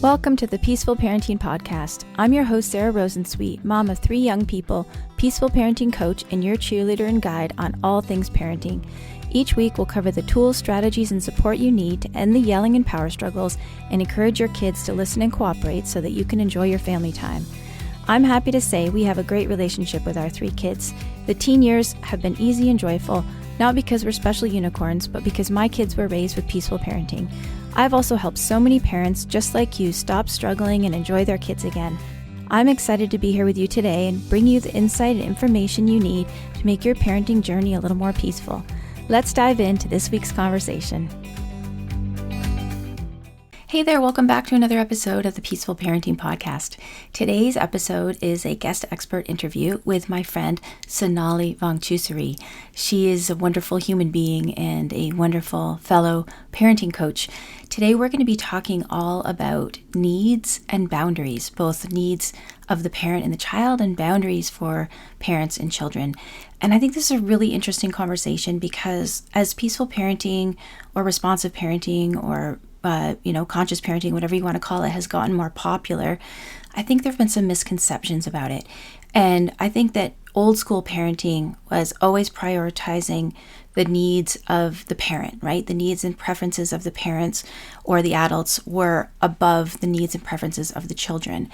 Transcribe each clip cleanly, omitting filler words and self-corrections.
Welcome to the Peaceful Parenting Podcast. I'm your host, Sarah Rosensweet, mom of 3 young people, peaceful parenting coach, and your cheerleader and guide on all things parenting. Each week, we'll cover the tools, strategies, and support you need to end the yelling and power struggles and encourage your kids to listen and cooperate so that you can enjoy your family time. I'm happy to say we have a great relationship with our 3 kids. The teen years have been easy and joyful, not because we're special unicorns, but because my kids were raised with peaceful parenting. I've also helped so many parents just like you stop struggling and enjoy their kids again. I'm excited to be here with you today and bring you the insight and information you need to make your parenting journey a little more peaceful. Let's dive into this week's conversation. Hey there, welcome back to another episode of the Peaceful Parenting Podcast. Today's episode is a guest expert interview with my friend Sonali Vongchusiri. She is a wonderful human being and a wonderful fellow parenting coach. Today we're going to be talking all about needs and boundaries, both needs of the parent and the child and boundaries for parents and children. And I think this is a really interesting conversation because as peaceful parenting or responsive parenting or conscious parenting, whatever you want to call it, has gotten more popular, I think there have been some misconceptions about it. And I think that old school parenting was always prioritizing the needs of the parent, right? The needs and preferences of the parents or the adults were above the needs and preferences of the children.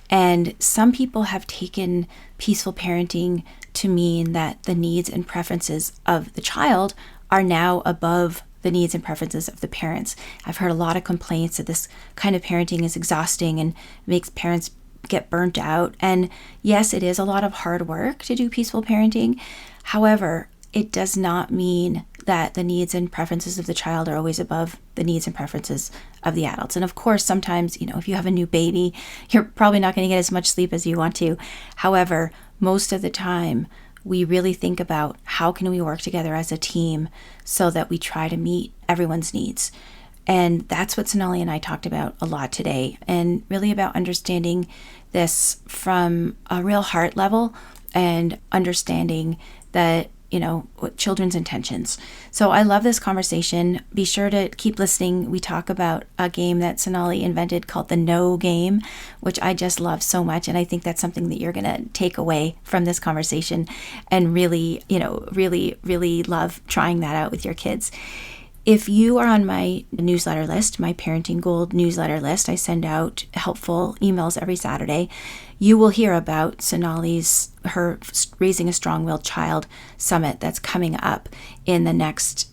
And some people have taken peaceful parenting to mean that the needs and preferences of the child are now above the needs and preferences of the parents. I've heard a lot of complaints that this kind of parenting is exhausting and makes parents get burnt out. And yes, it is a lot of hard work to do peaceful parenting. However, it does not mean that the needs and preferences of the child are always above the needs and preferences of the adults. And of course, sometimes, if you have a new baby, you're probably not going to get as much sleep as you want to. However, most of the time, we really think about how can we work together as a team so that we try to meet everyone's needs. And that's what Sonali and I talked about a lot today, and really about understanding this from a real heart level and understanding that, children's intentions. So I love this conversation. Be sure to keep listening. We talk about a game that Sonali invented called the No Game, which I just love so much. And I think that's something that you're going to take away from this conversation and really, really love trying that out with your kids. If you are on my newsletter list, my Parenting Gold newsletter list, I send out helpful emails every Saturday. You will hear about her Raising a Strong-Willed Child Summit that's coming up in the next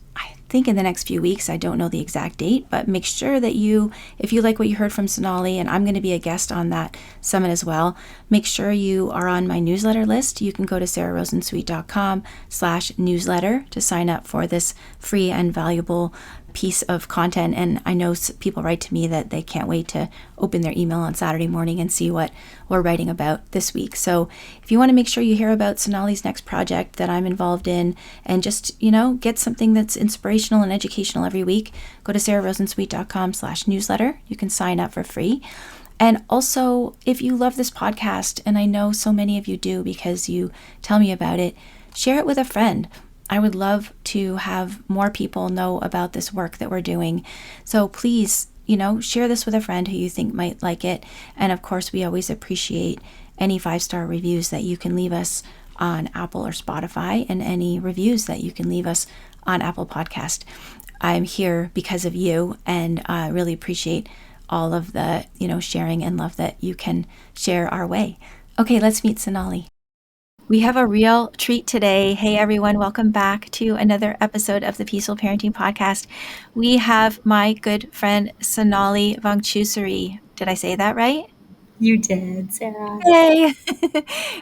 few weeks. I don't know the exact date, but make sure that if you like what you heard from Sonali, and I'm going to be a guest on that summit as well, make sure you are on my newsletter list. You can go to sararosensweet.com/newsletter to sign up for this free and valuable piece of content. And I know people write to me that they can't wait to open their email on Saturday morning and see what we're writing about this week. So if you want to make sure you hear about Sonali's next project that I'm involved in and just, get something that's inspirational and educational every week, go to sararosensweet.com/newsletter. You can sign up for free. And also, if you love this podcast, and I know so many of you do because you tell me about it, share it with a friend. I would love to have more people know about this work that we're doing. So please, share this with a friend who you think might like it. And of course, we always appreciate any 5-star reviews that you can leave us on Apple or Spotify, and any reviews that you can leave us on Apple Podcast. I'm here because of you, and I really appreciate all of the, sharing and love that you can share our way. Okay, let's meet Sonali. We have a real treat today. Hey everyone, welcome back to another episode of the Peaceful Parenting Podcast. We have my good friend Sonali Vongchusiri. Did I say that right? You did, Sarah. Yay!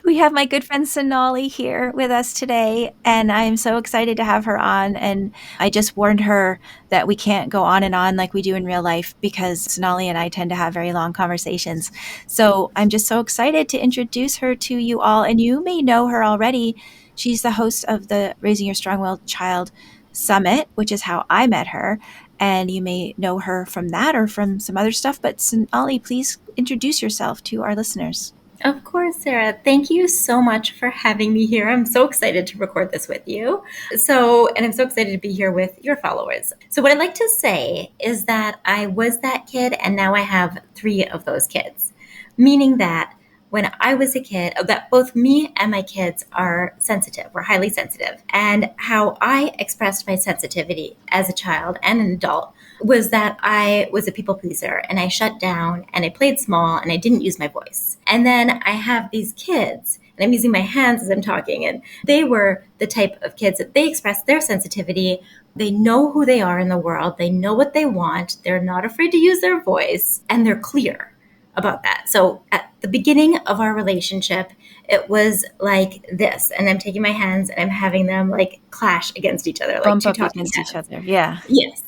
We have my good friend Sonali here with us today, and I'm so excited to have her on. And I just warned her that we can't go on and on like we do in real life because Sonali and I tend to have very long conversations. So I'm just so excited to introduce her to you all, and you may know her already. She's the host of the Raising Your Strong-Willed Child Summit, which is how I met her. And you may know her from that or from some other stuff. But Sonali, please introduce yourself to our listeners. Of course, Sarah. Thank you so much for having me here. I'm so excited to record this with you. And I'm so excited to be here with your followers. So, what I'd like to say is that I was that kid, and now I have three of those kids, meaning that when I was a kid, that both me and my kids are sensitive. We're highly sensitive. And how I expressed my sensitivity as a child and an adult was that I was a people pleaser and I shut down and I played small and I didn't use my voice. And then I have these kids and I'm using my hands as I'm talking, and they were the type of kids that they express their sensitivity. They know who they are in the world. They know what they want. They're not afraid to use their voice, and they're clear about that. So at the beginning of our relationship, it was like this, and I'm taking my hands and I'm having them like clash against each other, like Bump two up talking against each heads. other. Yeah. Yes.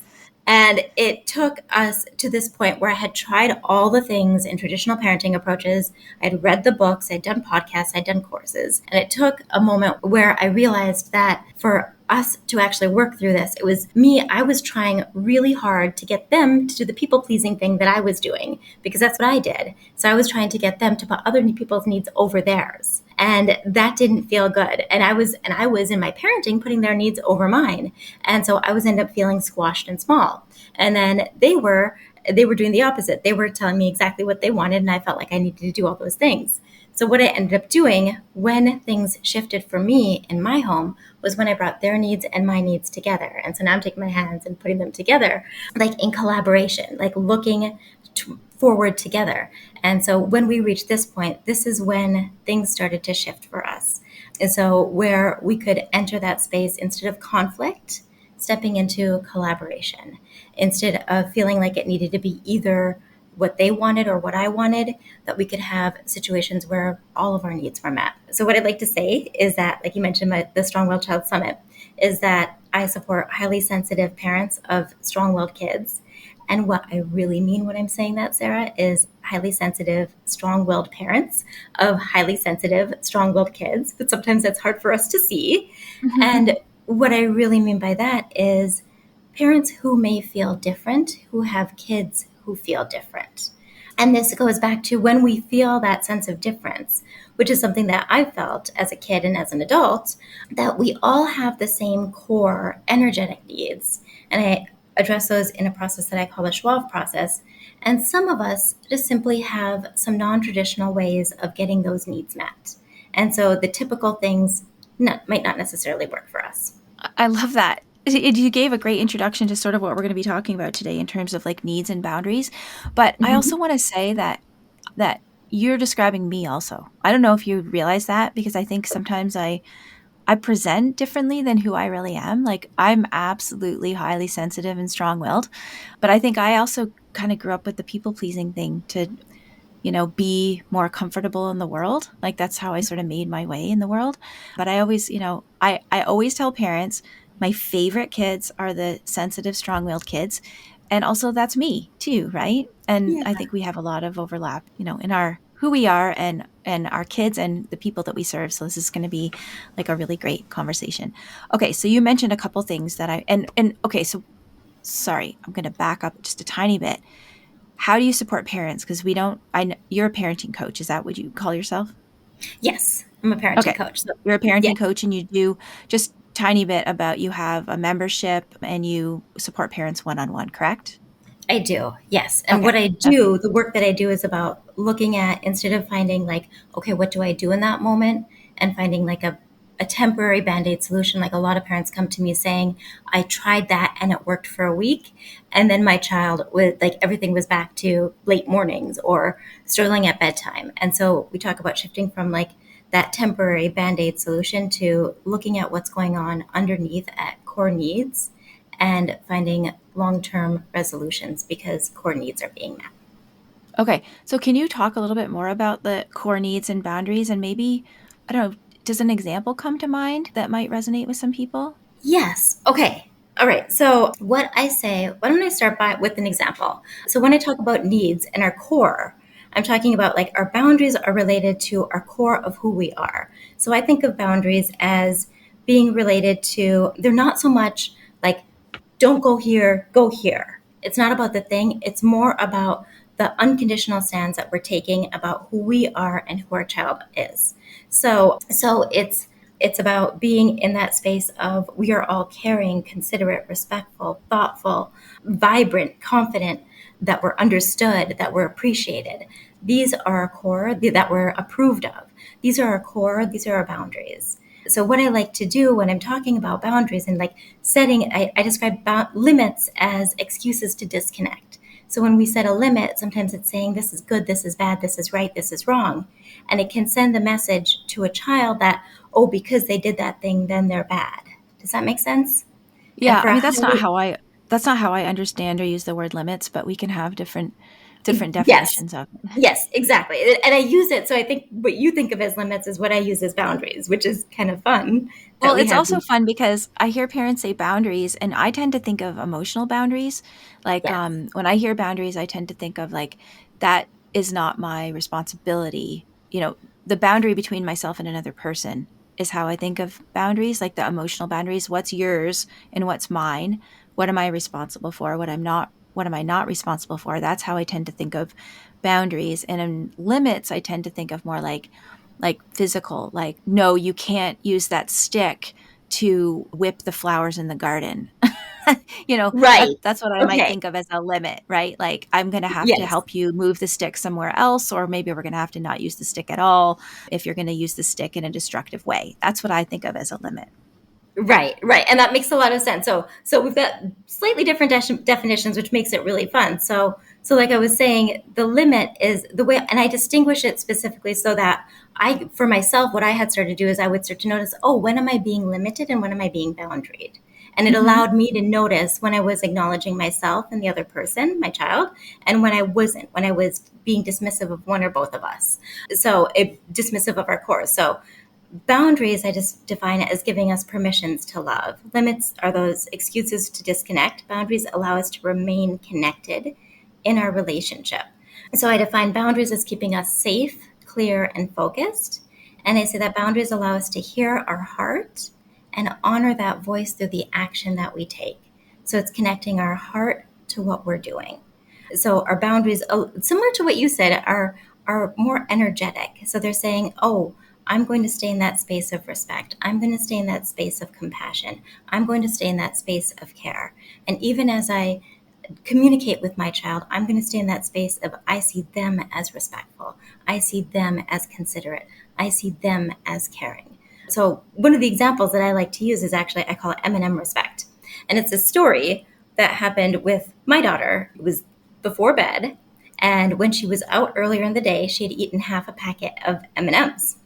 And it took us to this point where I had tried all the things in traditional parenting approaches. I'd read the books, I'd done podcasts, I'd done courses. And it took a moment where I realized that for us to actually work through this, it was me, I was trying really hard to get them to do the people pleasing thing that I was doing, because that's what I did. So I was trying to get them to put other people's needs over theirs. And that didn't feel good. And I was in my parenting putting their needs over mine. And so I was end up feeling squashed and small. And then they were doing the opposite. They were telling me exactly what they wanted, and I felt like I needed to do all those things. So what I ended up doing when things shifted for me in my home was when I brought their needs and my needs together. And so now I'm taking my hands and putting them together, like in collaboration, like looking forward together. And so when we reached this point, this is when things started to shift for us. And so where we could enter that space instead of conflict, stepping into collaboration, instead of feeling like it needed to be either what they wanted or what I wanted, that we could have situations where all of our needs were met. So what I'd like to say is that, like you mentioned, the Strong-Willed Child Summit, is that I support highly sensitive parents of strong-willed kids. And what I really mean when I'm saying that, Sarah, is highly sensitive, strong-willed parents of highly sensitive, strong-willed kids. But sometimes that's hard for us to see. And what I really mean by that is parents who may feel different, who have kids who feel different. And this goes back to when we feel that sense of difference, which is something that I felt as a kid and as an adult, that we all have the same core energetic needs. And I address those in a process that I call the Schwab process. And some of us just simply have some non-traditional ways of getting those needs met. And so the typical things might not necessarily work for us. I love that. You gave a great introduction to sort of what we're going to be talking about today in terms of like needs and boundaries. But I also want to say that you're describing me also. I don't know if you realize that, because I think sometimes I present differently than who I really am. Like, I'm absolutely highly sensitive and strong-willed, but I think I also kind of grew up with the people-pleasing thing to, be more comfortable in the world. Like, that's how I sort of made my way in the world. But I always, I always tell parents my favorite kids are the sensitive, strong-willed kids. And also that's me too, right? And I think we have a lot of overlap, in our who we are and our kids and the people that we serve. So this is going to be like a really great conversation. Okay, so you mentioned a couple things that and okay, so sorry, I'm going to back up just a tiny bit. How do you support parents? Because you're a parenting coach. Is that what you call yourself? Yes, I'm a parenting Okay. coach. So, You're a yeah, parenting coach and you do just tiny bit about you have a membership and you support parents one-on-one, correct? I do. Yes. And what Okay. I Okay. do, the work that I do is about looking at, instead of finding like, okay, what do I do in that moment? And finding like a temporary band-aid solution. Like a lot of parents come to me saying, I tried that and it worked for a week. And then my child was like, everything was back to late mornings or struggling at bedtime. And so we talk about shifting from like that temporary band-aid solution to looking at what's going on underneath at core needs and finding long-term resolutions because core needs are being met. Okay. So can you talk a little bit more about the core needs and boundaries, and maybe, I don't know, does an example come to mind that might resonate with some people? Yes. Okay. All right. So what I say, why don't I start with an example? So when I talk about needs and our core, I'm talking about like our boundaries are related to our core of who we are. So I think of boundaries as being related to, they're not so much like, don't go here, go here. It's not about the thing. It's more about the unconditional stance that we're taking about who we are and who our child is. So it's about being in that space of we are all caring, considerate, respectful, thoughtful, vibrant, confident, that we're understood, that we're appreciated. These are our core, that we're approved of. These are our core, these are our boundaries. So what I like to do when I'm talking about boundaries and like setting, I describe limits as excuses to disconnect. So when we set a limit, sometimes it's saying this is good, this is bad, this is right, this is wrong. And it can send the message to a child that, oh, because they did that thing, then they're bad. Does that make sense? And Yeah, for I a mean highly, that's not how I understand or use the word limits, but we can have different yes, definitions of it. yes, exactly. And I use it. So I think what you think of as limits is what I use as boundaries, which is kind of fun that Well, we it's have also these. fun because I hear parents say boundaries, and I tend to think of emotional boundaries. Like Yes. when I hear boundaries, I tend to think of like that is not my responsibility. The boundary between myself and another person is how I think of boundaries, like the emotional boundaries. What's yours and what's mine? What am I responsible for? What am I not responsible for? That's how I tend to think of boundaries. And in limits, I tend to think of more like physical, like, no, you can't use that stick to whip the flowers in the garden. Right. That's what I might Okay. think of as a limit, right? Like, I'm going to have to Yes. help you move the stick somewhere else, or maybe we're going to have to not use the stick at all if you're going to use the stick in a destructive way. That's what I think of as a limit. Right, right, and that makes a lot of sense. So we've got slightly different definitions, which makes it really fun. So like I was saying, the limit is the way, and I distinguish it specifically so that for myself, what I had started to do is I would start to notice, oh, when am I being limited and when am I being boundaried? And it Hmm. allowed me to notice when I was acknowledging myself and the other person, my child, and when I wasn't, when I was being dismissive of one or both of us. So dismissive of our core. So boundaries, I just define it as giving us permissions to love. Limits are those excuses to disconnect. Boundaries allow us to remain connected in our relationship. So I define boundaries as keeping us safe, clear, and focused. And I say that boundaries allow us to hear our heart and honor that voice through the action that we take. So it's connecting our heart to what we're doing. So our boundaries, similar to what you said, are more energetic. So they're saying, "Oh, I'm going to stay in that space of respect. I'm going to stay in that space of compassion. I'm going to stay in that space of care." And even as I communicate with my child, I'm going to stay in that space of I see them as respectful. I see them as considerate. I see them as caring. So one of the examples that I like to use is actually, I call it M&M Respect. And it's a story that happened with my daughter. It was before bed. And when she was out earlier in the day, she had eaten half a packet of M&Ms.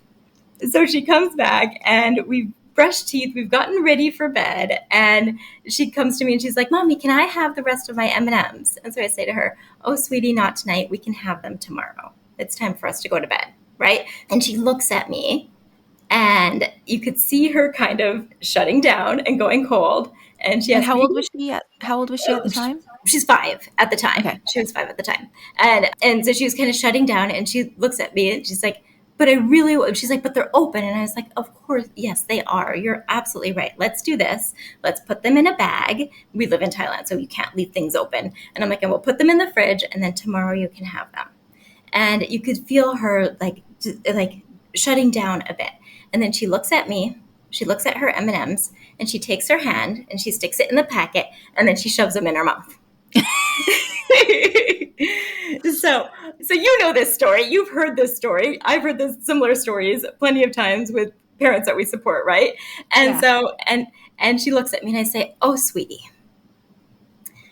So she comes back and we've brushed teeth, we've gotten ready for bed, and she comes to me and she's like, "Mommy, can I have the rest of my M&Ms?" And so I say to her, "Oh, sweetie, not tonight. We can have them tomorrow. It's time for us to go to bed." Right? And she looks at me and you could see her kind of shutting down and going cold. And she And asked me, how old was she at the time? she's 5 at the time. Okay. She was 5 at the time. And so she was kind of shutting down and she looks at me and she's like, "But I really," she's like, "But they're open." And I was like, "Of course, yes, they are. You're absolutely right. Let's do this. Let's put them in a bag." We live in Thailand, so you can't leave things open. And I'm like, "And we'll put them in the fridge and then tomorrow you can have them." And you could feel her like shutting down a bit. And then she looks at me, she looks at her M&Ms, and she takes her hand and she sticks it in the packet and then she shoves them in her mouth. so so you know this story, you've heard this story, I've heard this similar stories plenty of times with parents that we support, right? And Yeah. so and she looks at me and I say, "Oh, sweetie,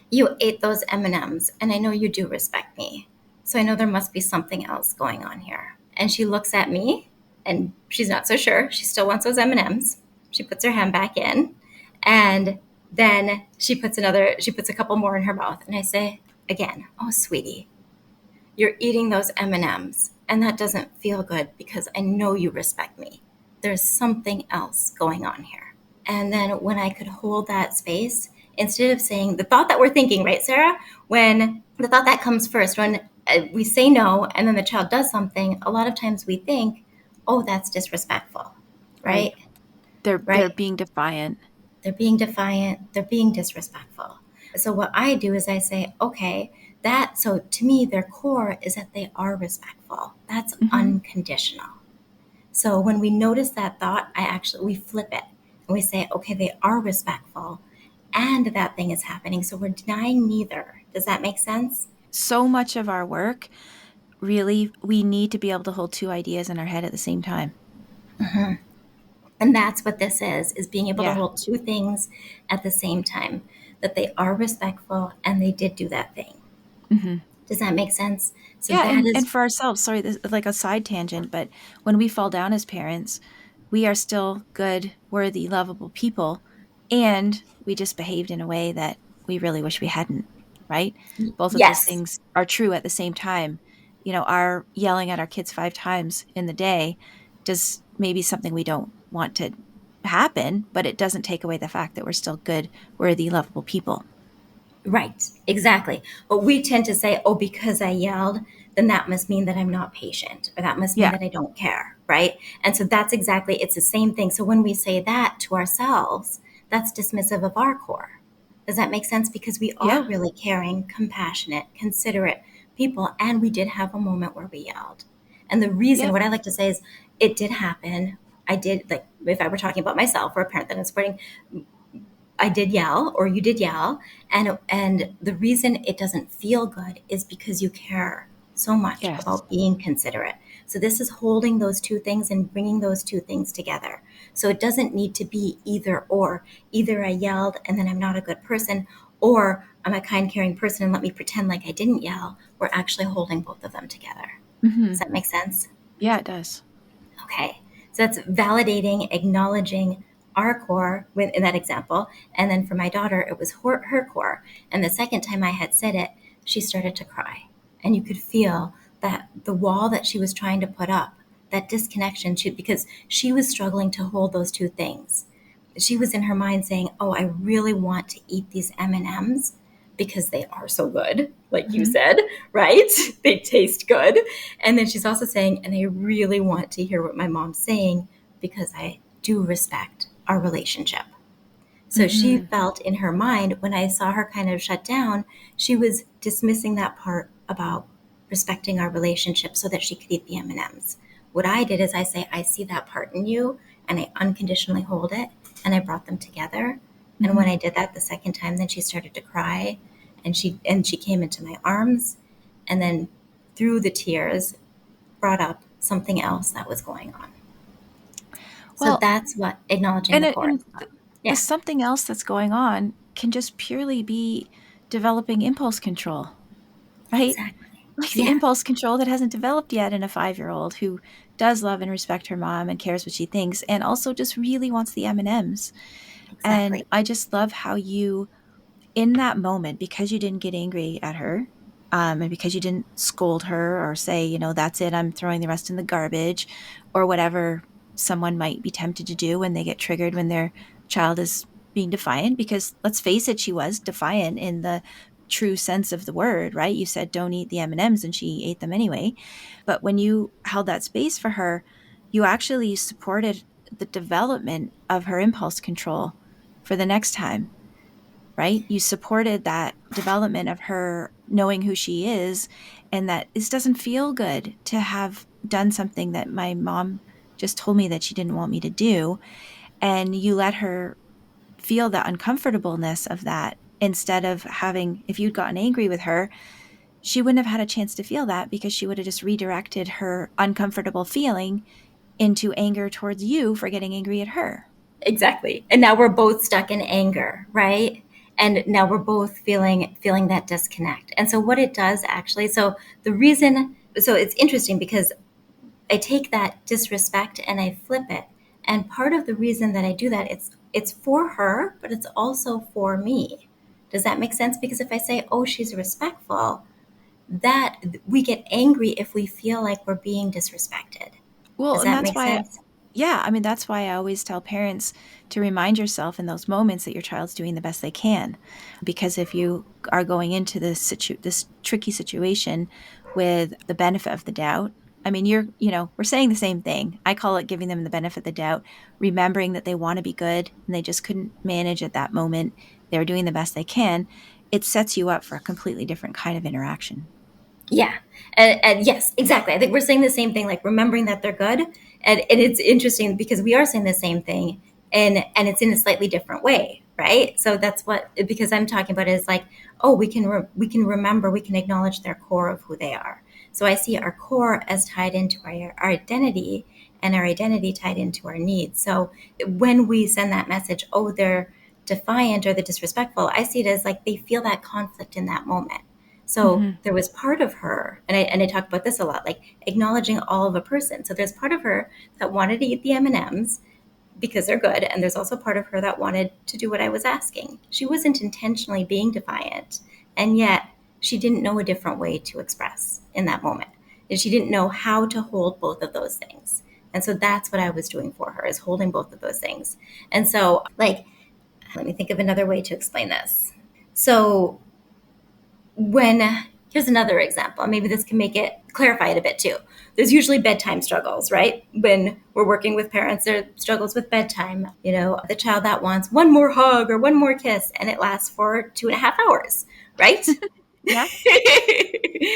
you ate those M&Ms and I know you do respect me, so I know there must be something else going on here." And she looks at me and she's not so sure, she still wants those M&Ms. She puts her hand back in and then she puts a couple more in her mouth and I say again, "Oh, sweetie, you're eating those M&Ms and that doesn't feel good because I know you respect me. There's something else going on here." And then when I could hold that space, instead of saying the thought that we're thinking, right, Sarah? When the thought that comes first, when we say no and then the child does something, a lot of times we think, "Oh, that's disrespectful," Right. right? They're Right? being defiant. They're being defiant, they're being disrespectful. So what I do is I say, "Okay, That, so to me, their core is that they are respectful. That's Mm-hmm. unconditional. So when we notice that thought, we flip it and we say, okay, they are respectful and that thing is happening. So we're denying neither. Does that make sense? So much of our work, really, we need to be able to hold two ideas in our head at the same time. And that's what this is being able to Yeah. hold two things at the same time, that they are respectful and they did do that thing. Mm-hmm. Does that make sense? So Yeah, that and is for ourselves, sorry, this is like a side tangent, but when we fall down as parents, we are still good, worthy, lovable people, and we just behaved in a way that we really wish we hadn't, right? Both of those yes. things are true at the same time. Our yelling at our kids 5 times in the day does maybe something we don't want to happen, but it doesn't take away the fact that we're still good, worthy, lovable people. Right, exactly. But we tend to say, oh, because I yelled, then that must mean that I'm not patient, or that must mean Yeah. that I don't care, right? And so that's exactly, it's the same thing. So when we say that to ourselves, that's dismissive of our core. Does that make sense? Because we are Yeah. really caring, compassionate, considerate people, and we did have a moment where we yelled. And the reason, Yep. what I like to say is, it did happen. I did, like, if I were talking about myself or a parent that I'm supporting, I did yell or you did yell, and the reason it doesn't feel good is because you care so much Yes. about being considerate. So this is holding those two things and bringing those two things together. So it doesn't need to be either or. Either I yelled and then I'm not a good person, or I'm a kind, caring person and let me pretend like I didn't yell. We're actually holding both of them together. Mm-hmm. Does that make sense? Yeah, it does. Okay. So that's validating, acknowledging our core in that example. And then for my daughter, it was her core. And the second time I had said it, she started to cry. And you could feel that the wall that she was trying to put up, that disconnection, because she was struggling to hold those two things. She was in her mind saying, oh, I really want to eat these M&Ms because they are so good, like you Mm-hmm. said, right? They taste good. And then she's also saying, and I really want to hear what my mom's saying because I do respect our relationship. So she Mm-hmm. felt in her mind, when I saw her kind of shut down, she was dismissing that part about respecting our relationship so that she could eat the M&Ms. What I did is I say, I see that part in you, and I unconditionally hold it, and I brought them together. And when Mm-hmm. I did that the second time, then she started to cry, and she came into my arms, and then through the tears brought up something else that was going on. So Well, that's what acknowledging and the it, core and is about. the Yeah, something else that's going on can just purely be developing impulse control, right? exactly. Like the Yeah, impulse control that hasn't developed yet in a 5-year-old who does love and respect her mom and cares what she thinks and also just really wants the M&Ms. And exactly. I just love how you in that moment, because you didn't get angry at her, and because you didn't scold her or say, that's it, I'm throwing the rest in the garbage, or whatever someone might be tempted to do when they get triggered when their child is being defiant, because let's face it, she was defiant in the true sense of the word, right? You said don't eat the M&Ms and she ate them anyway. But when you held that space for her, you actually supported the development of her impulse control for the next time, right? You supported that development of her knowing who she is, and that this doesn't feel good to have done something that my mom just told me that she didn't want me to do. And you let her feel the uncomfortableness of that instead of having, if you'd gotten angry with her, she wouldn't have had a chance to feel that because she would have just redirected her uncomfortable feeling into anger towards you for getting angry at her. Exactly. And now we're both stuck in anger, right? And now we're both feeling that disconnect. And so what it does actually, so it's interesting because I take that disrespect and I flip it. And part of the reason that I do that, it's for her, but it's also for me. Does that make sense? Because if I say, "Oh, she's respectful," that we get angry if we feel like we're being disrespected. Well, Does and that that's make why, sense? yeah, I mean, that's why I always tell parents to remind yourself in those moments that your child's doing the best they can. Because if you are going into this tricky situation with the benefit of the doubt, I mean, we're saying the same thing. I call it giving them the benefit of the doubt, remembering that they want to be good and they just couldn't manage at that moment. They were doing the best they can. it sets you up for a completely different kind of interaction. Yeah. And yes, exactly. I think we're saying the same thing, like remembering that they're good. And it's interesting because we are saying the same thing and it's in a slightly different way, right? So that's what, because I'm talking about is like, oh, we can remember, we can acknowledge their core of who they are. So I see our core as tied into our identity, and our identity tied into our needs. So when we send that message, oh, they're defiant or they're disrespectful, I see it as like they feel that conflict in that moment. So Mm-hmm. there was part of her, and I talk about this a lot, like acknowledging all of a person. So there's part of her that wanted to eat the M&Ms because they're good, and there's also part of her that wanted to do what I was asking. She wasn't intentionally being defiant, and yet she didn't know a different way to express in that moment. And she didn't know how to hold both of those things. And so that's what I was doing for her, is holding both of those things. And so, like, let me think of another way to explain this. So when here's another example, maybe this can make it clarify it a bit too. There's usually bedtime struggles, right? When we're working with parents, there are struggles with bedtime. You know, the child that wants one more hug or one more kiss, and it lasts for 2.5 hours, right? Yeah.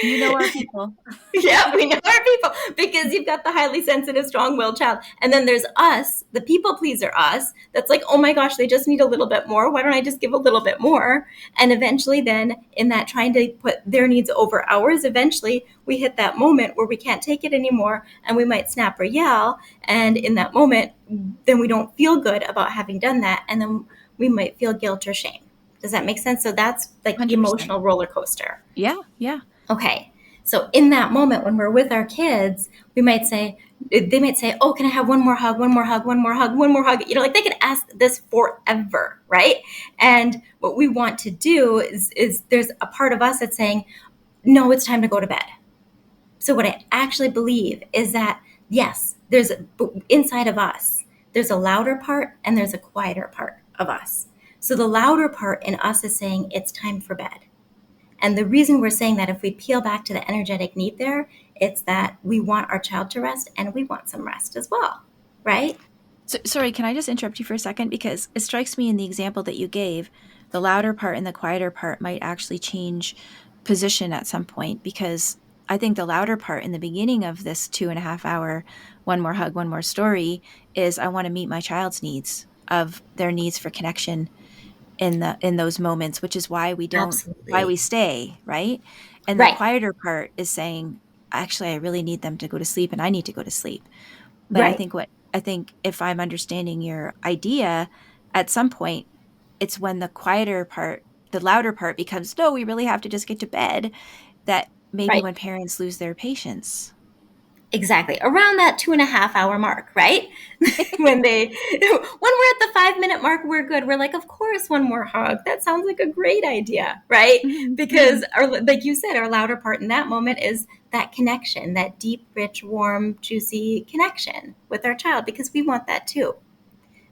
You know our people. Yeah, we know our people, because you've got the highly sensitive, strong-willed child. And then there's us, the people pleaser us, that's like, oh my gosh, they just need a little bit more. Why don't I just give a little bit more? And eventually then in that trying to put their needs over ours, eventually we hit that moment where we can't take it anymore and we might snap or yell. And in that moment, then we don't feel good about having done that. And then we might feel guilt or shame. Does that make sense? So that's like the 100%. emotional roller coaster. Yeah. Yeah. Okay. So in that moment when we're with our kids, they might say, oh, can I have one more hug, one more hug, one more hug, one more hug? You know, like they could ask this forever, right? And what we want to do is there's a part of us that's saying, no, it's time to go to bed. So what I actually believe is that, yes, inside of us, there's a louder part and there's a quieter part of us. So the louder part in us is saying it's time for bed. And the reason we're saying that, if we peel back to the energetic need there, it's that we want our child to rest and we want some rest as well, right? So, sorry, can I just interrupt you for a second? Because it strikes me in the example that you gave, the louder part and the quieter part might actually change position at some point. Because I think the louder part in the beginning of this 2.5 hour, one more hug, one more story, is I want to meet my child's needs, of their needs for connection in those moments, which is why we Absolutely. stay, right? And the Right, quieter part is saying, actually, I really need them to go to sleep and I need to go to sleep. But right, I think if I'm understanding your idea, at some point, it's when the louder part becomes, no, we really have to just get to bed, that maybe right. when parents lose their patience. Exactly. Around that 2.5 hour mark, right? when we're at the 5 minute mark, we're good. We're like, of course, one more hug. That sounds like a great idea, right? Mhm, Because mhm. like you said, our louder part in that moment is that connection, that deep, rich, warm, juicy connection with our child, because we want that too.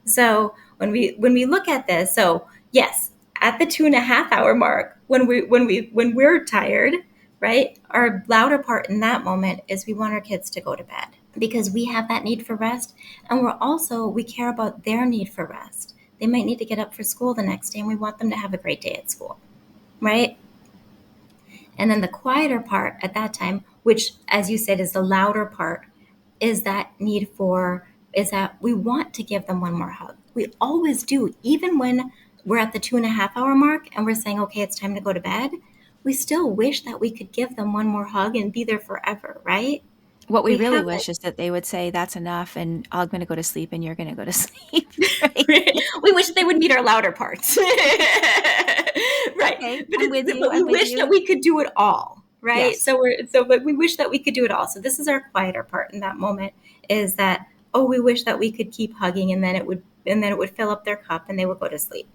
So when we look at this, so yes, at the 2.5 hour mark, when we're tired, right? Our louder part in that moment is we want our kids to go to bed because we have that need for rest, and we care about their need for rest. They might need to get up for school the next day, and we want them to have a great day at school, right? And then the quieter part at that time, which, as you said, is the louder part, is that is that we want to give them one more hug. We always do. Even when we're at the 2.5 hour mark and we're saying, okay, it's time to go to bed, we still wish that we could give them one more hug and be there forever, right? What we We really have that. wish is that they would say, that's enough, and I'm going to go to sleep, and you're going to go to sleep, right? We wish they would meet our louder parts. Right. Okay, But I'm with you. but we I'm with wish that you. we could do it all. Right. Yes. But we wish that we could do it all. So this is our quieter part in that moment, is that, oh, we wish that we could keep hugging, and then it would fill up their cup and they would go to sleep.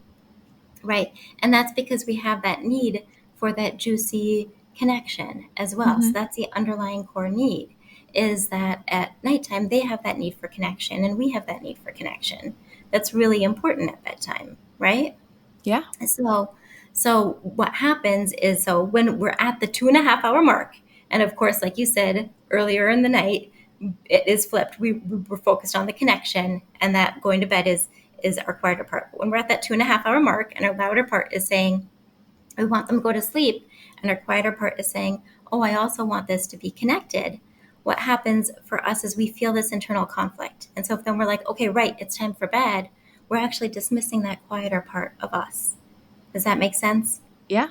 Right. And that's because we have that need for that juicy connection as well. So Hmm. that's the underlying core need, is that at nighttime they have that need for connection and we have that need for connection. That's really important at bedtime, right? Yeah. So so what happens is, so when we're at the 2.5 hour mark, and of course, like you said earlier in the night, it is flipped. We're focused on the connection, and that going to bed is our quieter part. When we're at that 2.5 hour mark and our louder part is saying, We want them to go to sleep, and our quieter part is saying, oh, I also want this to be connected. What happens for us is we feel this internal conflict. And so if then we're like, okay, right, it's time for bed, we're actually dismissing that quieter part of us. Does that make sense? Yeah.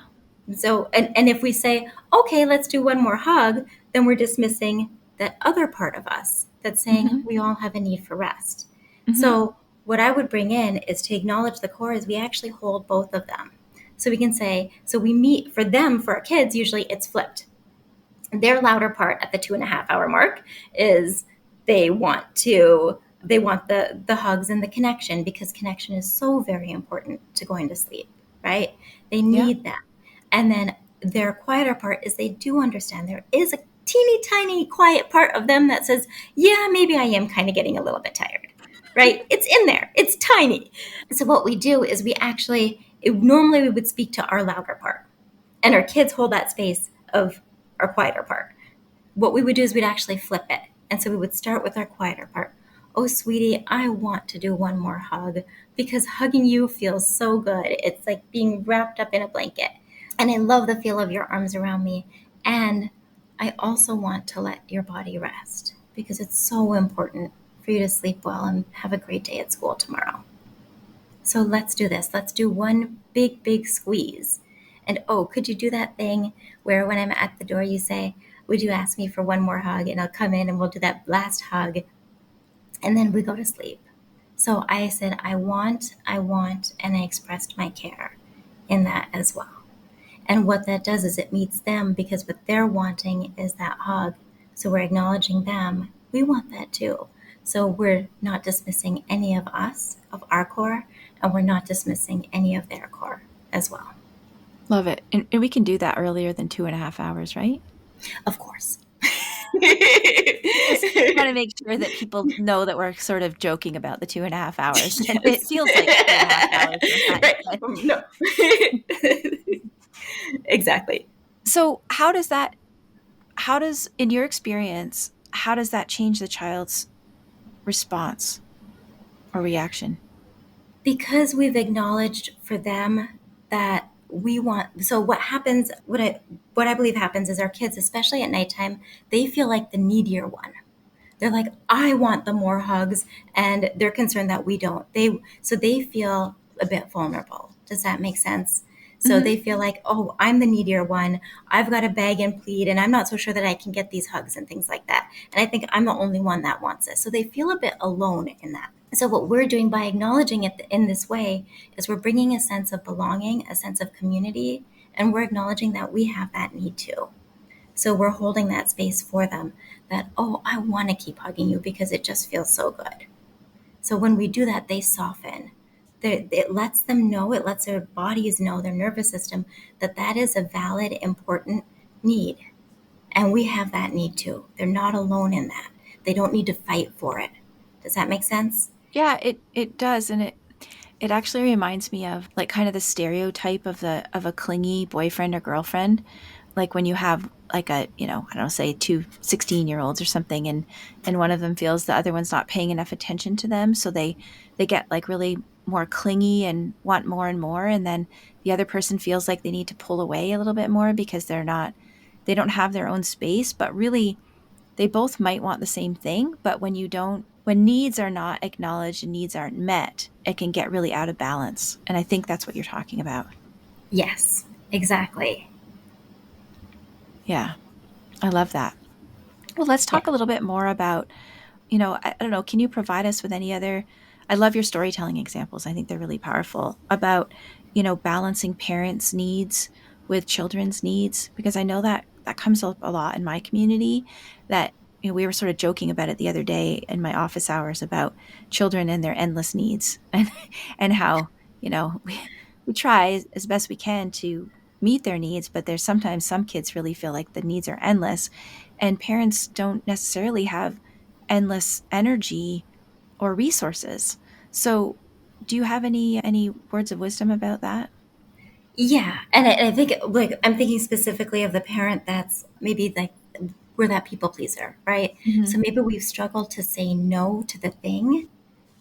So, and if we say, okay, let's do one more hug, then we're dismissing that other part of us that's saying Mm-hmm. we all have a need for rest. Mm-hmm. So, what I would bring in is to acknowledge the core is we actually hold both of them. So we can say, so we meet for them, for our kids, usually it's flipped. Their louder part at the 2.5 hour mark is they want the hugs and the connection, because connection is so very important to going to sleep, right? They Yeah. need that. And then their quieter part is they do understand there is a teeny tiny quiet part of them that says, yeah, maybe I am kind of getting a little bit tired, right? It's in there, it's tiny. So what we do is normally we would speak to our louder part, and our kids hold that space of our quieter part. What we would do is we'd actually flip it. And so we would start with our quieter part. Oh, sweetie, I want to do one more hug because hugging you feels so good. It's like being wrapped up in a blanket. And I love the feel of your arms around me. And I also want to let your body rest because it's so important for you to sleep well and have a great day at school tomorrow. So let's do this. Let's do one big, big squeeze. And oh, could you do that thing where when I'm at the door, you say, would you ask me for one more hug? And I'll come in and we'll do that last hug. And then we go to sleep. So I said, I want, and I expressed my care in that as well. And what that does is it meets them because what they're wanting is that hug. So we're acknowledging them. We want that too. So we're not dismissing any of us, of our core, and we're not dismissing any of their core as well. Love it. And we can do that earlier than 2.5 hours, right? Of course. Just want to make sure that people know that we're sort of joking about the 2.5 hours. And it Yes. feels like 2.5 hours sometimes. Right. But No. Exactly. so in your experience, how does that change the child's response or reaction? Because we've acknowledged for them that we want, so what I believe happens is our kids, especially at nighttime, they feel like the needier one. They're like, I want the more hugs, and they're concerned that we don't. They feel a bit vulnerable. Does that make sense? So Mm-hmm. they feel like, oh, I'm the needier one. I've got to beg and plead, and I'm not so sure that I can get these hugs and things like that. And I think I'm the only one that wants it. So they feel a bit alone in that. So what we're doing by acknowledging it in this way is we're bringing a sense of belonging, a sense of community, and we're acknowledging that we have that need too. So we're holding that space for them that, oh, I want to keep hugging you because it just feels so good. So when we do that, they soften. It lets them know, it lets their bodies know, their nervous system, that that is a valid, important need. And we have that need too. They're not alone in that. They don't need to fight for it. Does that make sense? Yeah, it does. And it actually reminds me of like kind of the stereotype of a clingy boyfriend or girlfriend. Like when you have like I don't know, say two 16-year-olds or something, and one of them feels the other one's not paying enough attention to them. So they get like really more clingy and want more and more. And then the other person feels like they need to pull away a little bit more because they don't have their own space. But really they both might want the same thing, but when needs are not acknowledged and needs aren't met, it can get really out of balance. And I think that's what you're talking about. Yes, exactly. Yeah, I love that. Well, let's Yeah. talk a little bit more about, I don't know, can you provide us with any other, I love your storytelling examples. I think they're really powerful about, balancing parents' needs with children's needs, because I know that that comes up a lot in my community that, we were sort of joking about it the other day in my office hours about children and their endless needs and how, we try as best we can to meet their needs, but there's sometimes some kids really feel like the needs are endless and parents don't necessarily have endless energy or resources. So, do you have any words of wisdom about that? Yeah, and I think like I'm thinking specifically of the parent that's maybe like we're that people pleaser, right? Hmm. So maybe we've struggled to say no to the thing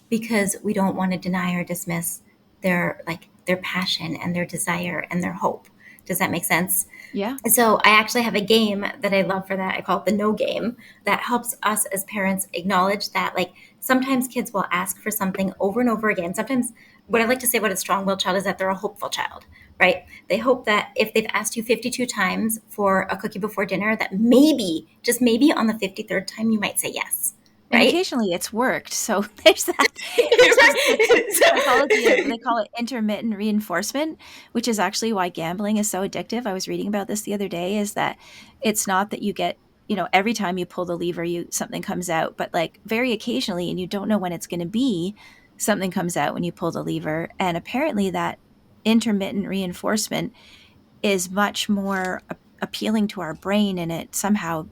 because we don't want to deny or dismiss their passion and their desire and their hope. Does that make sense? Yeah. So I actually have a game that I love for that. I call it the no game, that helps us as parents acknowledge that, like, sometimes kids will ask for something over and over again. Sometimes what I like to say about a strong-willed child is that they're a hopeful child, right? They hope that if they've asked you 52 times for a cookie before dinner, that maybe, just maybe on the 53rd time, you might say yes, And right? occasionally it's worked. So there's that. There's this psychology of, they call it intermittent reinforcement, which is actually why gambling is so addictive. I was reading about this the other day, is that it's not that you get, every time you pull the lever, something comes out, but like very occasionally, and you don't know when it's going to be, something comes out when you pull the lever. And apparently that intermittent reinforcement is much more appealing to our brain, and it somehow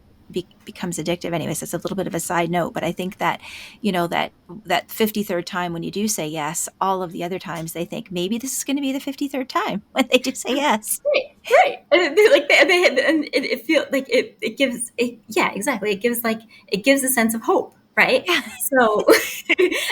becomes addictive. Anyways, it's a little bit of a side note, but I think that, that 53rd time when you do say yes, all of the other times they think maybe this is going to be the 53rd time when they do say yes. Right, right. And they, like and it feels like it gives it, yeah, exactly. It gives a sense of hope, right? Yeah. So,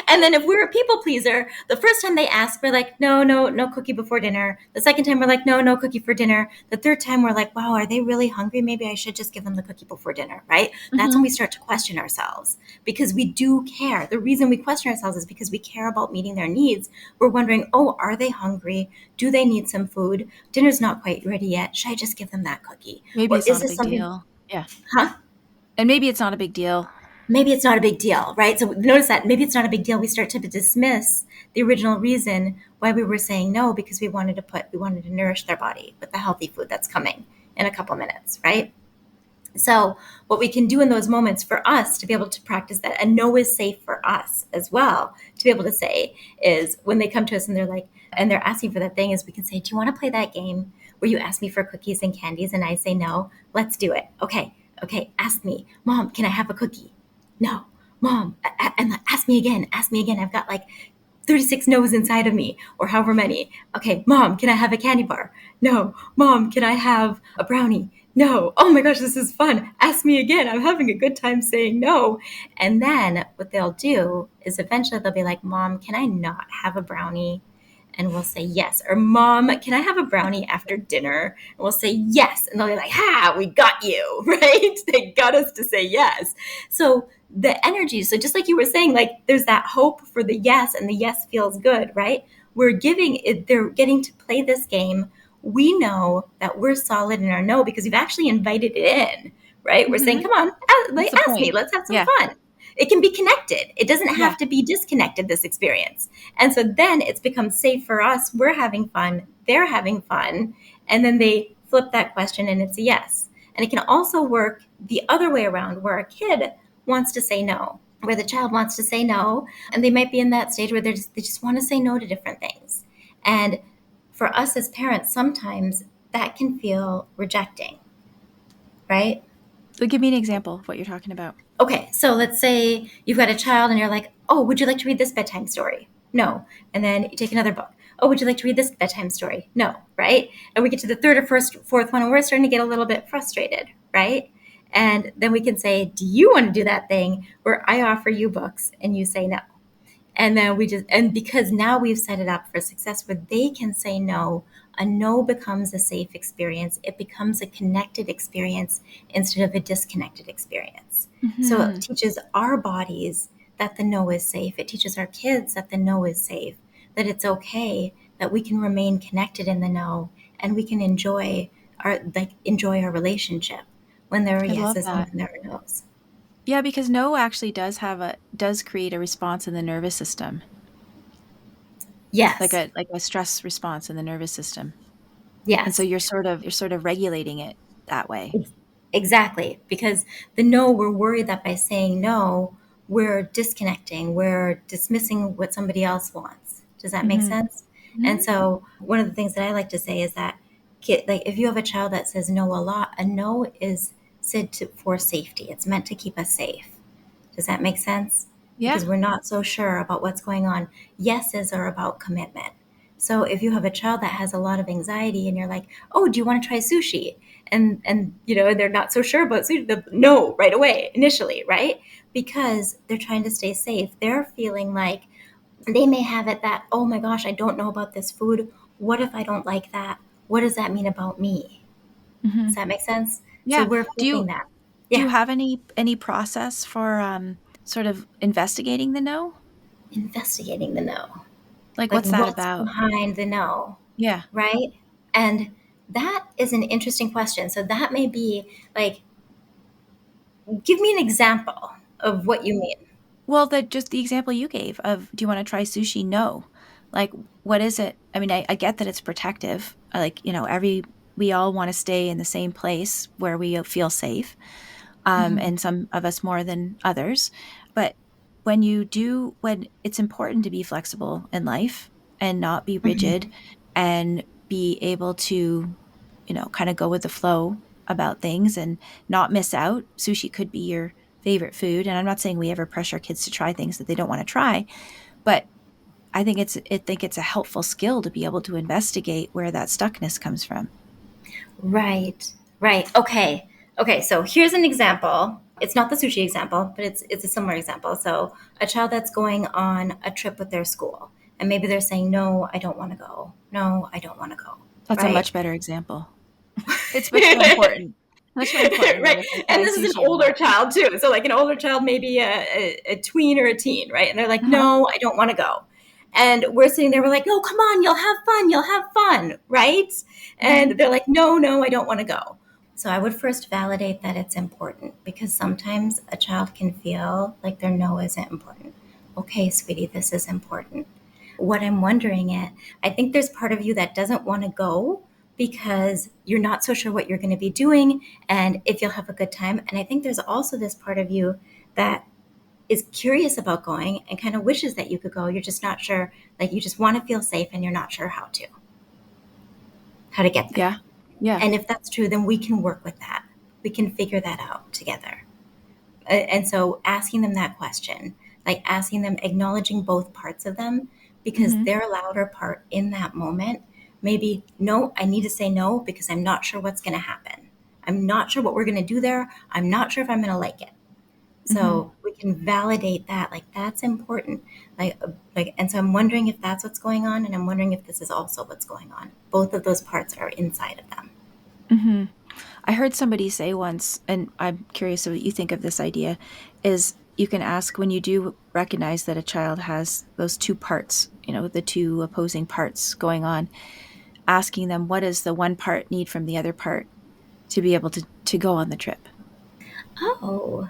and then if we're a people pleaser, the first time they ask, we're like, no, no, no cookie before dinner. The second time we're like, no, no cookie for dinner. The third time we're like, wow, are they really hungry? Maybe I should just give them the cookie before dinner, right? That's when Mm-hmm. we start to question ourselves, because we do care. The reason we question ourselves is because we care about meeting their needs. We're wondering, oh, are they hungry? Do they need some food? Dinner's not quite ready yet. Should I just give them that cookie? Maybe Or it's is not a this big something, deal. Yeah. huh? And maybe it's not a big deal. Maybe it's not a big deal, right? So notice that maybe it's not a big deal. We start to dismiss the original reason why we were saying no, because we wanted to nourish their body with the healthy food that's coming in a couple minutes, right? So what we can do in those moments for us to be able to practice that, and no is safe for us as well to be able to say, is when they come to us and they're like, and they're asking for that thing, is we can say, do you want to play that game where you ask me for cookies and candies and I say no? Let's do it. Okay. Okay. Ask me, Mom, can I have a cookie? No. Mom, and ask me again. Ask me again. I've got like 36 no's inside of me, or however many. Okay, Mom, can I have a candy bar? No. Mom, can I have a brownie? No. Oh my gosh, this is fun. Ask me again. I'm having a good time saying no. And then what they'll do is eventually they'll be like, Mom, can I not have a brownie? And we'll say yes. Or, Mom, can I have a brownie after dinner? And we'll say yes. And they'll be like, ha, we got you, right? They got us to say yes. So the energy, so just like you were saying, like there's that hope for the yes, and the yes feels good, right? We're giving it, they're getting to play this game. We know that we're solid in our no because we've actually invited it in, right? We're saying, Mm-hmm. come on, That's the ask me, point. let's have some Yeah. fun. It can be connected. It doesn't Yeah. have to be disconnected, this experience. And so then it's become safe for us. We're having fun. They're having fun. And then they flip that question and it's a yes. And it can also work the other way around, where a kid wants to say no, where the child wants to say no. And they might be in that stage where they just want to say no to different things. And for us as parents, sometimes that can feel rejecting, right? So give me an example of what you're talking about. Okay, so let's say you've got a child and you're like, oh, would you like to read this bedtime story? No. And then you take another book. Oh, would you like to read this bedtime story? No, right? And we get to the third or fourth one, and we're starting to get a little bit frustrated, right? And then we can say, do you want to do that thing where I offer you books and you say no? And then and because now we've set it up for success where they can say no, a no becomes a safe experience. It becomes a connected experience instead of a disconnected experience. So it Mm-hmm. teaches our bodies that the no is safe. It teaches our kids that the no is safe, that it's okay, that we can remain connected in the no, and we can enjoy our relationship when there are I love yeses and that. when there are nos. Yeah, because no actually does create a response in the nervous system, like Yes. a stress response in the nervous system. And so Yes. you're sort of regulating it that way. Exactly, because the no, we're worried that by saying no, we're disconnecting, we're dismissing what somebody else wants. Does that make Mm-hmm. sense? And Mm-hmm. so, one of the things that I like to say is that, like, if you have a child that says no a lot, a no is for safety. It's meant to keep us safe. Does that make sense? Yeah. Because we're not so sure about what's going on. Yeses are about commitment. So if you have a child that has a lot of anxiety and you're like, "Oh, do you want to try sushi?" and they're not so sure about sushi, no right away initially, right? Because they're trying to stay safe. They're feeling like they may have it that, "Oh my gosh, I don't know about this food. What if I don't like that? what does that mean about me? Hmm. Does that make sense? So Yeah. we're Do flipping you that. do you Yeah. have any process for sort of investigating the no? Investigating the no. Like, Like what's that what's about? behind the no, Yeah. right? And that is an interesting question. So that may be like, give me an example of what you mean. Well, just the example you gave of, do you want to try sushi? No. Like, what is it? I mean, I get that it's protective. Like, we all want to stay in the same place where we feel safe. Mhm. And some of us more than others. But when it's important to be flexible in life and not be rigid Mhm. and be able to, kind of go with the flow about things and not miss out. Sushi could be your favorite food. And I'm not saying we ever pressure kids to try things that they don't want to try, but I think it's a helpful skill to be able to investigate where that stuckness comes from. Right. Right. Okay. Okay. So here's an example. It's not the sushi example, but it's a similar example. So a child that's going on a trip with their school, and maybe they're saying, "No, I don't want to go. No, I don't want to go." That's a Right. much better example. It's much more important. Much more important than Right. if they And try this is an sushi or older not. child too. So like an older child, maybe a tween or a teen, right? And they're like, Uh-huh. "No, I don't want to go." And we're sitting there, we're like, "No, come on, you'll have fun. You'll have fun." Right. Hmm. And they're like, "No, no, I don't want to go." So I would first validate that it's important, because sometimes a child can feel like their no isn't important. Okay, sweetie, this is important. What I'm wondering is, I think there's part of you that doesn't want to go because you're not so sure what you're going to be doing and if you'll have a good time. And I think there's also this part of you that is curious about going and kind of wishes that you could go. You're just not sure, like you just want to feel safe and you're not sure how to get there. Yeah. Yeah. And if that's true, then we can work with that. We can figure that out together. And so asking them that question, like asking them, acknowledging both parts of them, because Hmm. their louder part in that moment, maybe, no, I need to say no because I'm not sure what's going to happen. I'm not sure what we're going to do there. I'm not sure if I'm going to like it. Hmm. So we can validate that, like that's important. And so I'm wondering if that's what's going on, and I'm wondering if this is also what's going on. Both of those parts are inside of them. Hmm. I heard somebody say once, and I'm curious what you think of this idea, is you can ask when you do recognize that a child has those two parts, the two opposing parts going on, asking them what does the one part need from the other part to be able to go on the trip. Oh,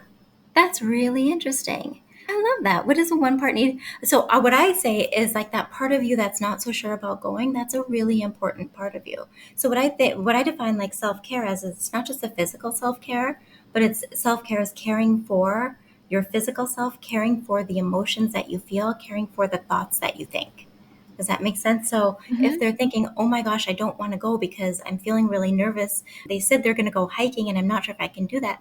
that's really interesting. I love that. What does a one part need? So, what I say is like that part of you that's not so sure about going, that's a really important part of you. So, what I define like self care as is it's not just the physical self care, but it's self care is caring for your physical self, caring for the emotions that you feel, caring for the thoughts that you think. Does that make sense? So if Hmm. they're thinking, oh my gosh, I don't want to go because I'm feeling really nervous, they said they're going to go hiking and I'm not sure if I can do that.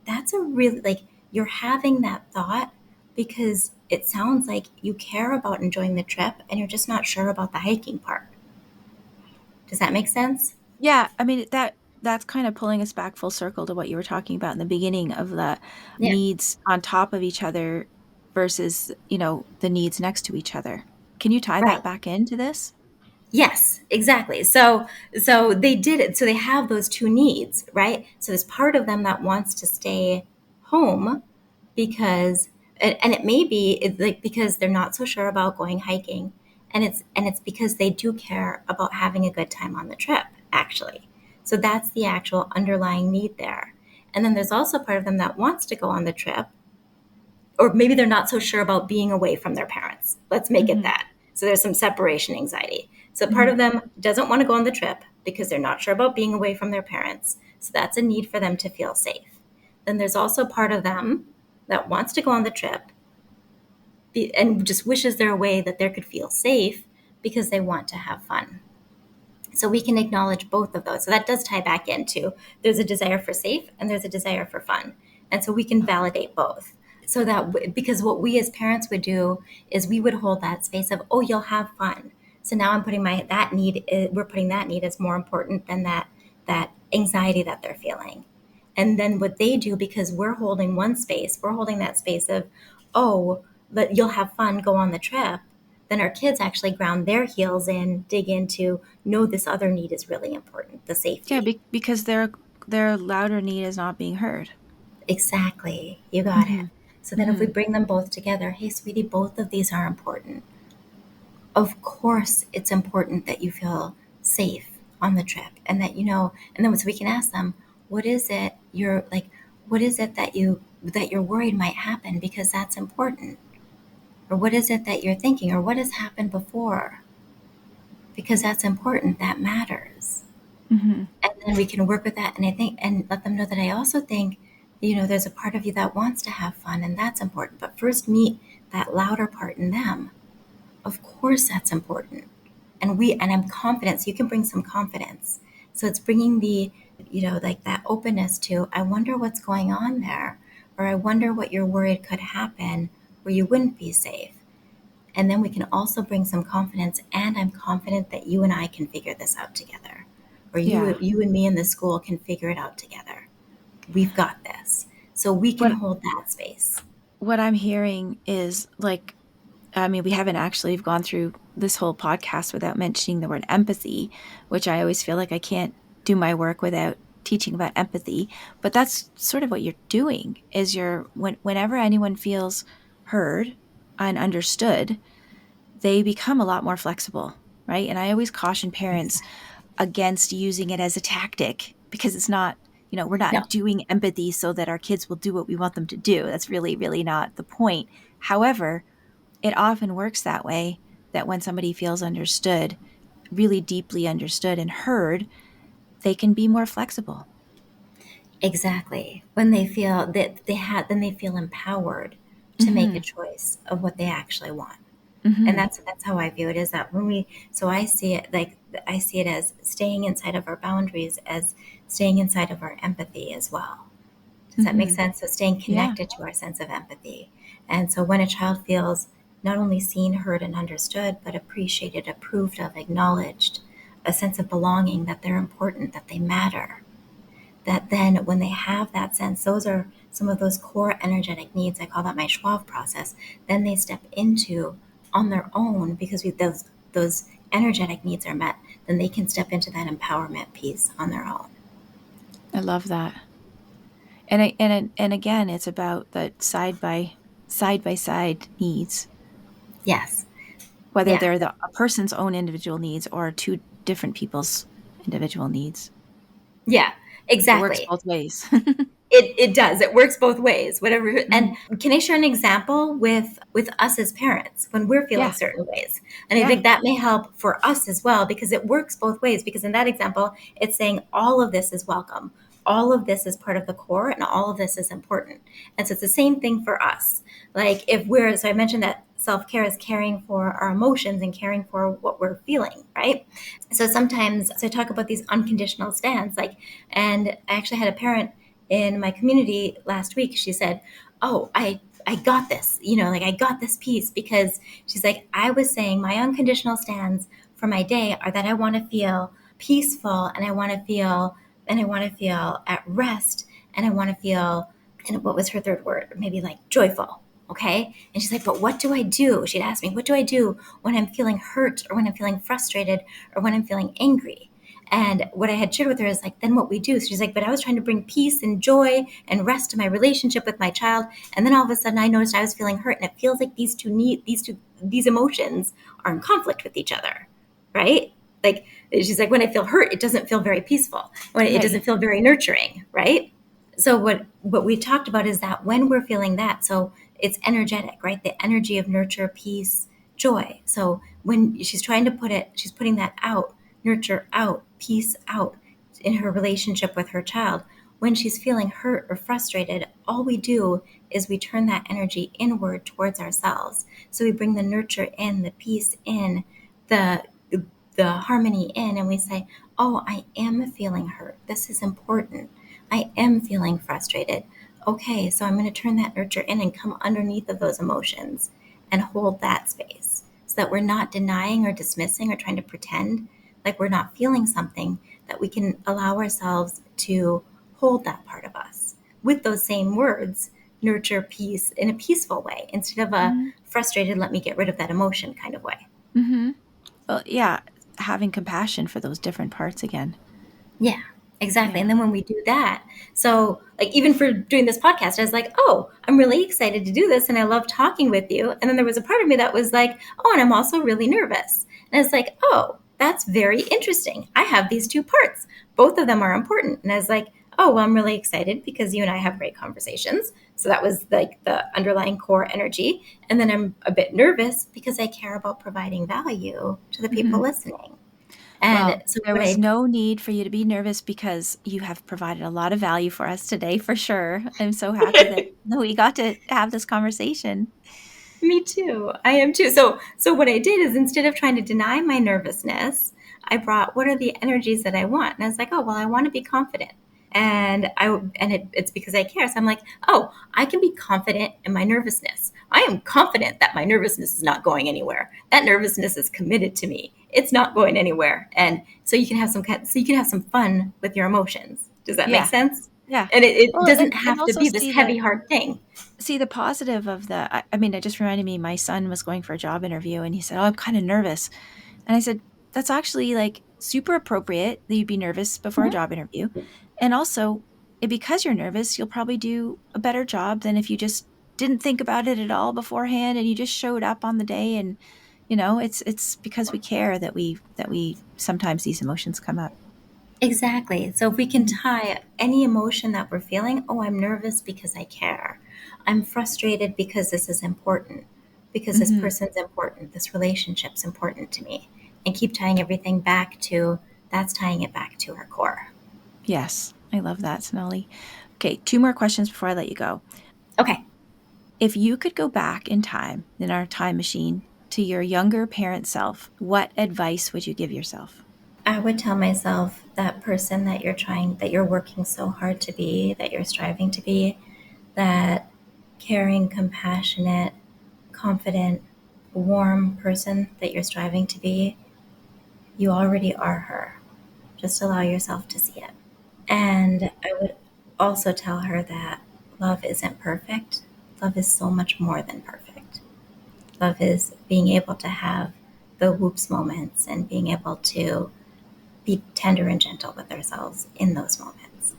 That's a really, like, you're having that thought because it sounds like you care about enjoying the trip and you're just not sure about the hiking part. Does that make sense? Yeah, I mean that's kind of pulling us back full circle to what you were talking about in the beginning of the Yeah. needs on top of each other versus, the needs next to each other. Can you tie that Right. back into this? Yes, exactly. So they did it. So they have those two needs, right? So there's part of them that wants to stay home because and it may be like because they're not so sure about going hiking, and it's because they do care about having a good time on the trip actually. So that's the actual underlying need there. And then there's also part of them that wants to go on the trip, or maybe they're not so sure about being away from their parents. Let's make it Hmm. that. So there's some separation anxiety. So part Hmm. of them doesn't want to go on the trip because they're not sure about being away from their parents. So that's a need for them to feel safe. Then there's also part of them that wants to go on the trip and just wishes there a way that they could feel safe because they want to have fun. So we can acknowledge both of those. So that does tie back into there's a desire for safe and there's a desire for fun. And so we can validate both. So that because what we as parents would do is we would hold that space of, oh, you'll have fun. So now I'm putting we're putting that need as more important than that anxiety that they're feeling. And then what they do, because we're holding one space, we're holding that space of, oh, but you'll have fun, go on the trip. then our kids actually ground their heels in, dig into, no, this other need is really important, the Yeah, safety. because their louder need is not being heard. Exactly. You got it. Mm-hmm. So then if we Mm-hmm. bring them both together, hey, sweetie, both of these are important. Of course, it's important that you feel safe on the trip and that, and then so we can ask them, what is it you're like, what is it that you're worried might happen because that's important? Or what is it that you're thinking? Or what has happened before? Because that's important, that matters. Mm-hmm. And then we can work with that. And I think, and let them know that I also think, there's a part of you that wants to have fun and that's important. But first meet that louder part in them. Of course, that's important. And I'm confident, so you can bring some confidence. So it's bringing the, like that openness to, I wonder what's going on there, or I wonder what you're worried could happen where you wouldn't be safe. And then we can also bring some confidence, and I'm confident that you and I can figure this out together. Or Yeah. you and me in the school can figure it out together. We've got this. So we can What hold that space. what I'm hearing is like, I mean, we haven't actually gone through this whole podcast without mentioning the word empathy, which I always feel like I can't do my work without teaching about empathy. But that's sort of what you're doing is whenever anyone feels heard and understood, they become a lot more flexible, right? And I always caution parents Exactly. against using it as a tactic because it's not, we're not No, doing empathy so that our kids will do what we want them to do. That's really, really not the point. However, it often works that way, that when somebody feels understood, really deeply understood and heard, they can be more flexible. exactly. When they feel that then they feel empowered to make a Mm-hmm. choice of what they actually want. And Mm-hmm. that's how I view it, is that so I see it like, I see it as staying inside of our boundaries, as staying inside of our empathy as well. Does that make Mm-hmm. sense? So staying Yeah. connected to our sense of empathy. And so when a child feels not only seen, heard, and understood, but appreciated, approved of, acknowledged, a sense of belonging, that they're important, that they matter, that then when they have that sense, those are some of those core energetic needs. I call that my Schwab process. Then they step into on their own, because those energetic needs are met, then they can step into that empowerment piece on their own. I love that. And again, it's about the side by side needs, Yes. whether Yeah. they're a person's own individual needs or two different people's individual needs. Yeah. It works Exactly. both ways. It does. It works both ways. Whatever. And Mhm. can I share an example with us as parents when we're feeling Yeah. certain ways? And I Yeah. think that may help for us as well, because it works both ways. Because in that example, it's saying all of this is welcome. All of this is part of the core, and all of this is important. And so it's the same thing for us. Like so I mentioned that self care is caring for our emotions and caring for what we're feeling, right? So sometimes, so I talk about these unconditional stands, like, and I actually had a parent in my community last week. She said, oh, I got this, like, I got this piece, because she's like, I was saying my unconditional stands for my day are that I want to feel peaceful, and I want to feel at rest, and I want to feel, and what was her third word? Maybe like joyful. Okay. And she's like, but what do I do? She'd ask me, what do I do when I'm feeling hurt, or when I'm feeling frustrated, or when I'm feeling angry? And what I had shared with her is like, then what we do. So she's like, but I was trying to bring peace and joy and rest to my relationship with my child. And then all of a sudden I noticed I was feeling hurt. And it feels like these emotions are in conflict with each other. Right? Like, she's like, when I feel hurt, it doesn't feel very peaceful. When it doesn't Right. feel very nurturing. Right? So what we talked about is that when we're feeling that, so it's energetic, right? The energy of nurture, peace, joy. So when she's trying to she's putting that out, nurture out, peace out, in her relationship with her child. When she's feeling hurt or frustrated, all we do is we turn that energy inward towards ourselves. So we bring the nurture in, the peace in, the the harmony in, and we say, oh, I am feeling hurt. This is important. I am feeling frustrated. Okay, so I'm going to turn that nurture in and come underneath of those emotions and hold that space, so that we're not denying or dismissing or trying to pretend like we're not feeling something, that we can allow ourselves to hold that part of us with those same words, nurture peace in a peaceful way instead of a Mm-hmm. frustrated, let me get rid of that emotion kind of way. Mm-hmm. Well, yeah, having compassion for those different parts again. Yeah, exactly. Yeah. And then when we do that, so like even for doing this podcast, I was like, oh, I'm really excited to do this and I love talking with you. And then there was a part of me that was like, oh, and I'm also really nervous. And it's like, oh, that's very interesting. I have these two parts. Both of them are important. And I was like, oh, well, I'm really excited because you and I have great conversations. So that was like the underlying core energy. And then I'm a bit nervous because I care about providing value to the people Mm-hmm. listening. And Well, so there what was I no need for you to be nervous because you have provided a lot of value for us today, for sure. I'm so happy that we got to have this conversation. Me too. I am too. So what I did is instead of trying to deny my nervousness, I brought what are the energies that I want, and I was like, oh well, I want to be confident, and it's because I care. So I'm like, oh, I can be confident in my nervousness. I am confident that my nervousness is not going anywhere. That nervousness is committed to me. It's not going anywhere, and so you can have some fun with your emotions. Does that make Yeah. sense? Yeah. And it Well, doesn't and have to also be this heavy, hard thing. see the positive of I mean, it just reminded me, my son was going for a job interview and he said, "Oh, I'm kind of nervous." And I said, "That's actually like super appropriate that you'd be nervous before a Mhm. job interview. And also, because you're nervous, you'll probably do a better job than if you just didn't think about it at all beforehand and you just showed up on the day. And it's because we care that we sometimes these emotions come up." Exactly. So if we can tie any emotion that we're feeling, oh, I'm nervous because I care. I'm frustrated because this is important, because this Mm-hmm. person's important, this relationship's important to me, and keep tying everything back to that's tying it back to our core. Yes, I love that, Sonali. Okay, two more questions before I let you go. Okay. If you could go back in time, in our time machine, to your younger parent self, what advice would you give yourself? I would tell myself that person that you're working so hard to be, that you're striving to be, that caring, compassionate, confident, warm person that you're striving to be, you already are her. Just allow yourself to see it. And I would also tell her that love isn't perfect. Love is so much more than perfect. Love is being able to have the whoops moments and being able to be tender and gentle with ourselves in those moments.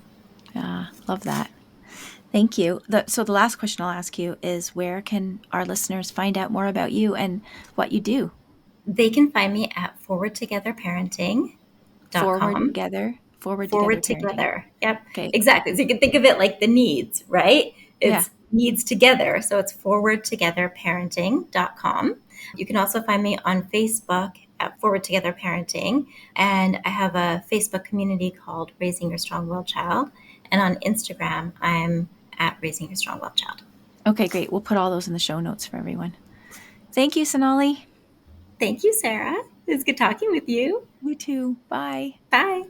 Love that. Thank you. So the last question I'll ask you is, where can our listeners find out more about you and what you do? They can find me at forwardtogetherparenting.com. Forward together Forward parenting. together. Yep, Okay. exactly. So you can think of it like the needs, right? Yeah. It's needs together. So it's forwardtogetherparenting.com. You can also find me on Facebook at Forward Together Parenting. And I have a Facebook community called Raising Your Strong Willed Child. And on Instagram, I'm at Raising Your Strong Willed Child. Okay, great. We'll put all those in the show notes for everyone. Thank you, Sonali. Thank you, Sarah. It was good talking with you. You too. Bye. Bye.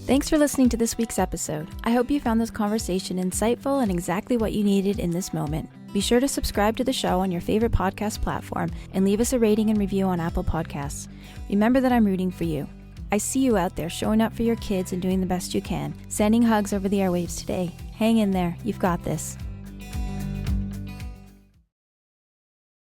Thanks for listening to this week's episode. I hope you found this conversation insightful and exactly what you needed in this moment. Be sure to subscribe to the show on your favorite podcast platform and leave us a rating and review on Apple Podcasts. Remember that I'm rooting for you. I see you out there showing up for your kids and doing the best you can. Sending hugs over the airwaves today. Hang in there. You've got this.